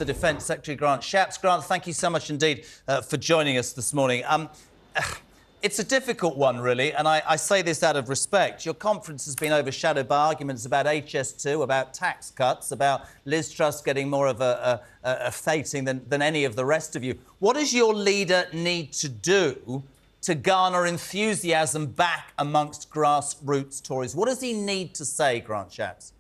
The Defence Secretary Grant Shapps. Grant, thank you so much indeed for joining us this morning. It's a difficult one, really, and I say this out of respect. Your conference has been overshadowed by arguments about HS2, about tax cuts, about Liz Truss getting more of a fating than any of the rest of you. What does your leader need to do to garner enthusiasm back amongst grassroots Tories? What does he need to say, Grant Shapps?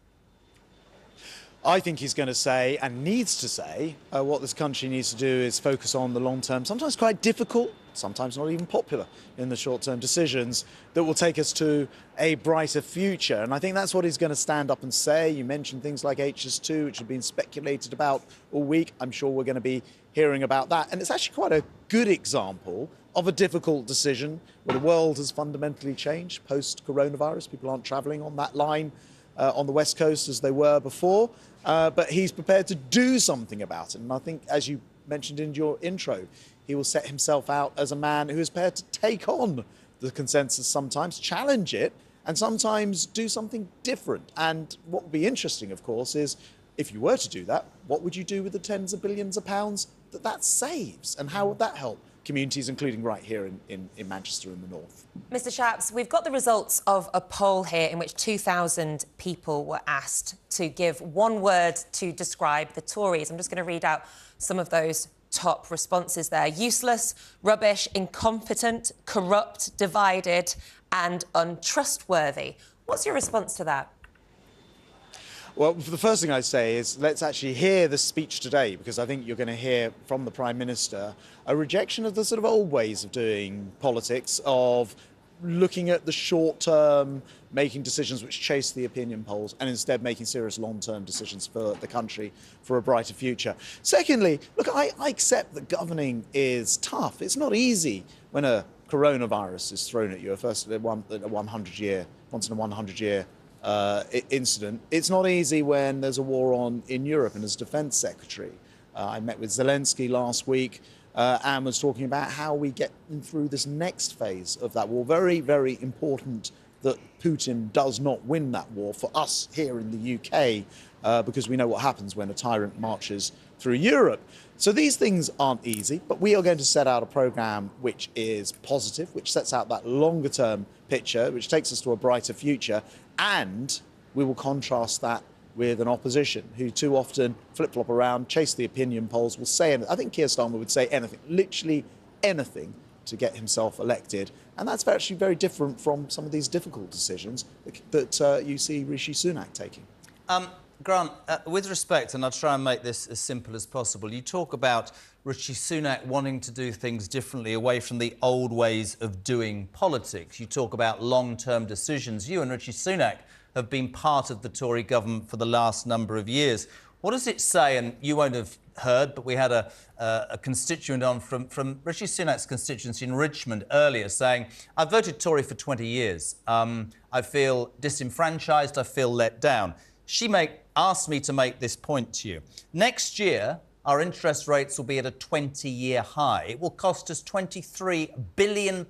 I think he's going to say, and needs to say, what this country needs to do is focus on the long-term, sometimes quite difficult, sometimes not even popular in the short-term decisions that will take us to a brighter future. And I think that's what he's going to stand up and say. You mentioned things like HS2, which have been speculated about all week. I'm sure we're going to be hearing about that. And it's actually quite a good example of a difficult decision where the world has fundamentally changed post-coronavirus. People aren't travelling on that line on the West Coast as they were before. But he's prepared to do something about it. And I think, as you mentioned in your intro, he will set himself out as a man who is prepared to take on the consensus sometimes, challenge it, and sometimes do something different. And what would be interesting, of course, is if you were to do that, what would you do with the tens of billions of pounds that saves? And how would that help communities, including right here in Manchester in the north? Mr Shapps, we've got the results of a poll here in which 2,000 people were asked to give one word to describe the Tories. I'm just going to read out some of those top responses there. Useless, rubbish, incompetent, corrupt, divided and untrustworthy. What's your response to that? Well, the first thing I'd say is let's actually hear the speech today, because I think you're going to hear from the Prime Minister a rejection of the sort of old ways of doing politics, of looking at the short term, making decisions which chase the opinion polls, and instead making serious long-term decisions for the country for a brighter future. Secondly, look, I accept that governing is tough. It's not easy when a coronavirus is thrown at you, once in a 100-year incident. It's not easy when there's a war on in Europe. And as Defence Secretary, I met with Zelensky last week and was talking about how we get through this next phase of that war. Very, very important that Putin does not win that war for us here in the UK, because we know what happens when a tyrant marches through Europe. So these things aren't easy, but we are going to set out a programme which is positive, which sets out that longer term picture, which takes us to a brighter future. And we will contrast that with an opposition who too often flip-flop around, chase the opinion polls, will say anything. I think Keir Starmer would say anything, literally anything, to get himself elected. And that's actually very different from some of these difficult decisions that you see Rishi Sunak taking. Grant, with respect, and I'll try and make this as simple as possible, you talk about Rishi Sunak wanting to do things differently, away from the old ways of doing politics. You talk about long-term decisions. You and Rishi Sunak have been part of the Tory government for the last number of years. What does it say? And you won't have heard, but we had a constituent on from Rishi Sunak's constituency in Richmond earlier saying, I've voted Tory for 20 years. I feel disenfranchised. I feel let down. She asked me to make this point to you. Next year, our interest rates will be at a 20-year high. It will cost us £23 billion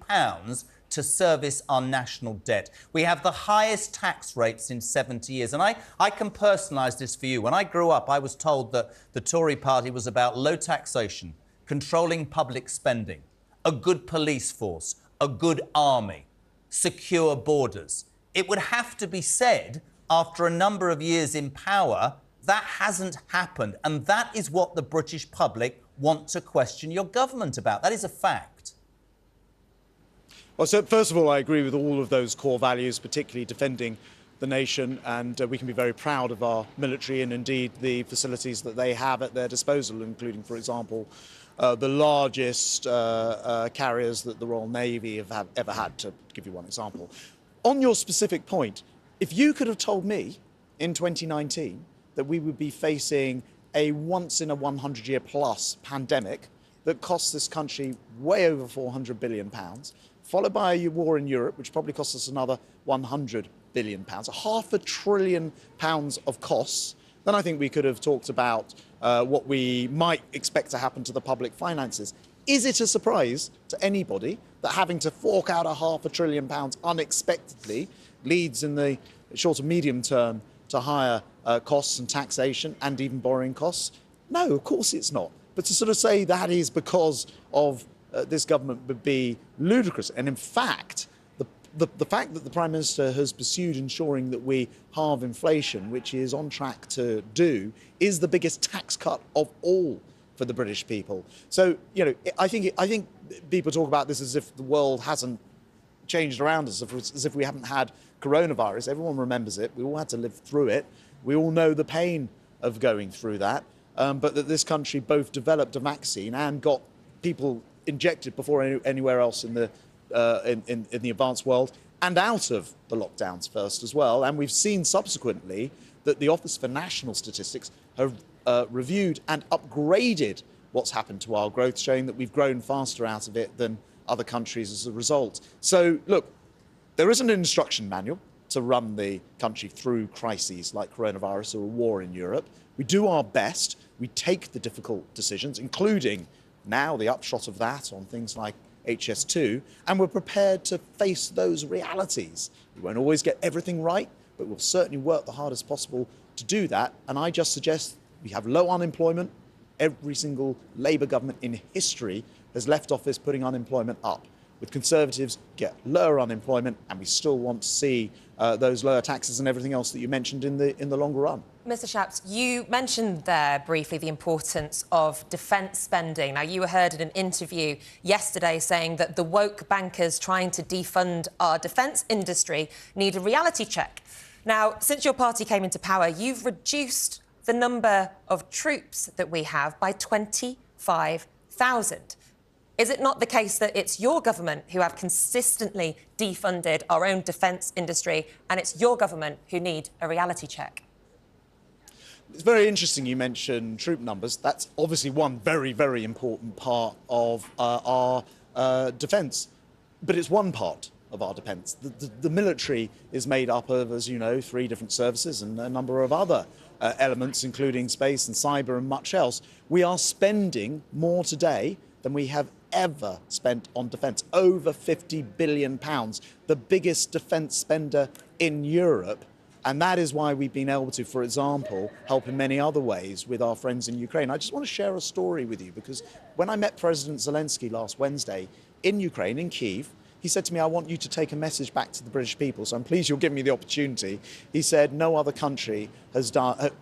to service our national debt. We have the highest tax rates in 70 years. And I can personalise this for you. When I grew up, I was told that the Tory party was about low taxation, controlling public spending, a good police force, a good army, secure borders. It would have to be said, after a number of years in power, that hasn't happened. And that is what the British public want to question your government about. That is a fact. Well, so first of all, I agree with all of those core values, particularly defending the nation, and we can be very proud of our military and indeed the facilities that they have at their disposal, including, for example, the largest carriers that the Royal Navy have ever had, to give you one example. On your specific point, if you could have told me in 2019 that we would be facing a once-in-a-100-year plus pandemic that costs this country way over £400 billion, followed by a war in Europe, which probably costs us another £100 billion, £500 billion of costs, then I think we could have talked about what we might expect to happen to the public finances. Is it a surprise to anybody that having to fork out £500 billion unexpectedly leads in the short and medium term to higher costs and taxation and even borrowing costs? No, of course it's not. But to sort of say that is because of this government would be ludicrous. And in fact, the fact that the Prime Minister has pursued ensuring that we halve inflation, which he is on track to do, is the biggest tax cut of all for the British people. So, you know, I think people talk about this as if the world hasn't changed around us, as if we haven't had coronavirus. Everyone remembers it. We all had to live through it. We all know the pain of going through that. But that this country both developed a vaccine and got people injected before anywhere else in the advanced world, and out of the lockdowns first as well. And we've seen subsequently that the Office for National Statistics have reviewed and upgraded what's happened to our growth, showing that we've grown faster out of it than other countries as a result. So, look, there isn't an instruction manual to run the country through crises like coronavirus or a war in Europe. We do our best. We take the difficult decisions, including now the upshot of that on things like HS2, and we're prepared to face those realities. We won't always get everything right, but we'll certainly work the hardest possible to do that. And I just suggest we have low unemployment. Every single Labour government in history has left office putting unemployment up. With Conservatives, get lower unemployment, and we still want to see those lower taxes and everything else that you mentioned in the longer run. Mr Shapps, you mentioned there briefly the importance of defence spending. Now, you were heard in an interview yesterday saying that the woke bankers trying to defund our defence industry need a reality check. Now, since your party came into power, you've reduced the number of troops that we have by 25,000. Is it not the case that it's your government who have consistently defunded our own defence industry, and it's your government who need a reality check? It's very interesting you mentioned troop numbers. That's obviously one very, very important part of our defence. But it's one part of our defence. The military is made up of, as you know, 3 different services and a number of other elements, including space and cyber and much else. We are spending more today than we have ever spent on defence. Over £50 billion, the biggest defence spender in Europe. And that is why we've been able to, for example, help in many other ways with our friends in Ukraine. I just want to share a story with you, because when I met President Zelensky last Wednesday in Ukraine, in Kyiv, he said to me, I want you to take a message back to the British people, so I'm pleased you'll give me the opportunity. He said, no other country has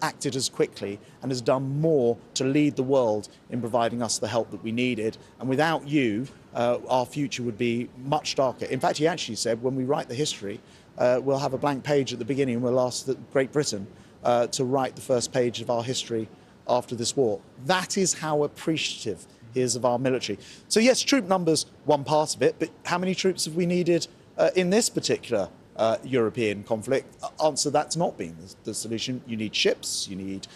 acted as quickly and has done more to lead the world in providing us the help that we needed. And without you, our future would be much darker. In fact, he actually said, when we write the history, we'll have a blank page at the beginning and we'll ask Great Britain to write the first page of our history after this war. That is how appreciative he is of our military. So yes, troop numbers, one part of it, but how many troops have we needed in this particular European conflict? Answer, that's not been the solution. You need ships, you need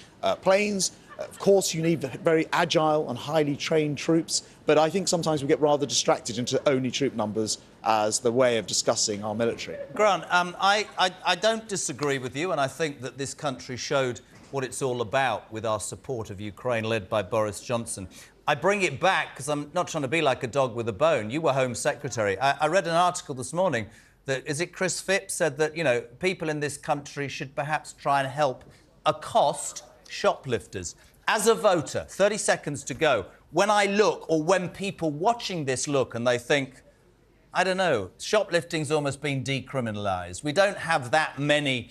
planes. Of course, you need very agile and highly trained troops, but I think sometimes we get rather distracted into only troop numbers as the way of discussing our military. Grant, I don't disagree with you, and I think that this country showed what it's all about with our support of Ukraine, led by Boris Johnson. I bring it back because I'm not trying to be like a dog with a bone. You were Home Secretary. I read an article this morning that, is it Chris Phipps, said that, you know, people in this country should perhaps try and help accost shoplifters. As a voter, 30 seconds to go, when I look, or when people watching this look and they think, I don't know, shoplifting's almost been decriminalised. We don't have that many,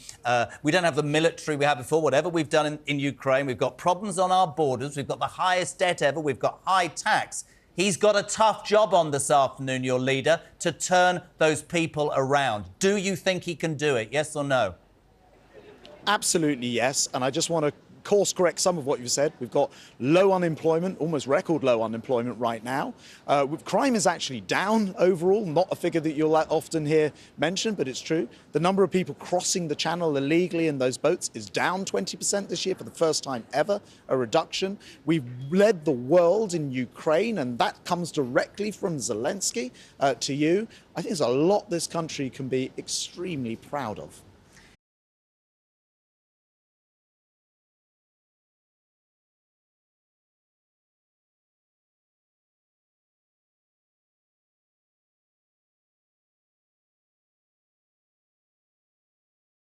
we don't have the military we had before, whatever we've done in Ukraine. We've got problems on our borders. We've got the highest debt ever. We've got high tax. He's got a tough job on this afternoon, your leader, to turn those people around. Do you think he can do it, yes or no? Absolutely yes, and I just want to course correct some of what you said. We've got low unemployment, almost record low unemployment right now. Crime is actually down overall, not a figure that you'll often hear mentioned, but it's true. The number of people crossing the channel illegally in those boats is down 20% this year for the first time ever, a reduction. We've led the world in Ukraine, and that comes directly from Zelensky to you. I think there's a lot this country can be extremely proud of.